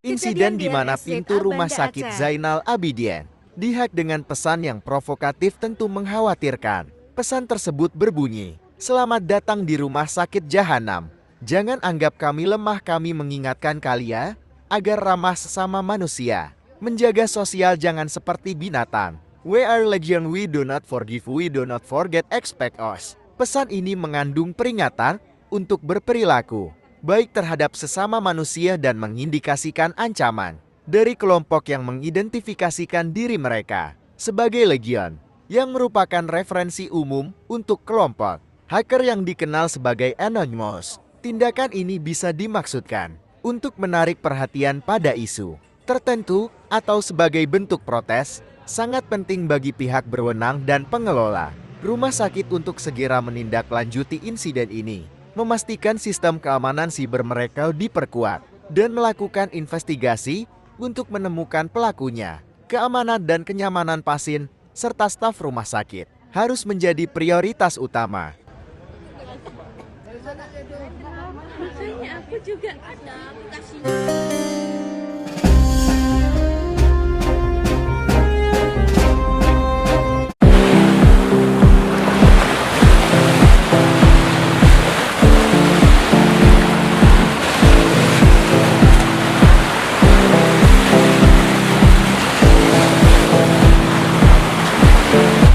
Insiden di mana RSZA pintu rumah Banda sakit Aceh. Zainal Abidin dihack dengan pesan yang provokatif tentu mengkhawatirkan. Pesan tersebut berbunyi, "Selamat datang di rumah sakit Jahanam. Jangan anggap kami lemah, kami mengingatkan kalian agar ramah sesama manusia. Menjaga sosial jangan seperti binatang. We are legion, we do not forgive, we do not forget, expect us." Pesan ini mengandung peringatan untuk berperilaku baik terhadap sesama manusia dan mengindikasikan ancaman dari kelompok yang mengidentifikasikan diri mereka sebagai legion, yang merupakan referensi umum untuk kelompok hacker yang dikenal sebagai Anonymous. Tindakan ini bisa dimaksudkan untuk menarik perhatian pada isu tertentu atau sebagai bentuk protes. Sangat penting bagi pihak berwenang dan pengelola rumah sakit untuk segera menindaklanjuti insiden ini, memastikan sistem keamanan siber mereka diperkuat, dan melakukan investigasi untuk menemukan pelakunya. Keamanan dan kenyamanan pasien serta staf rumah sakit harus menjadi prioritas utama. Makanya aku juga ada aplikasinya.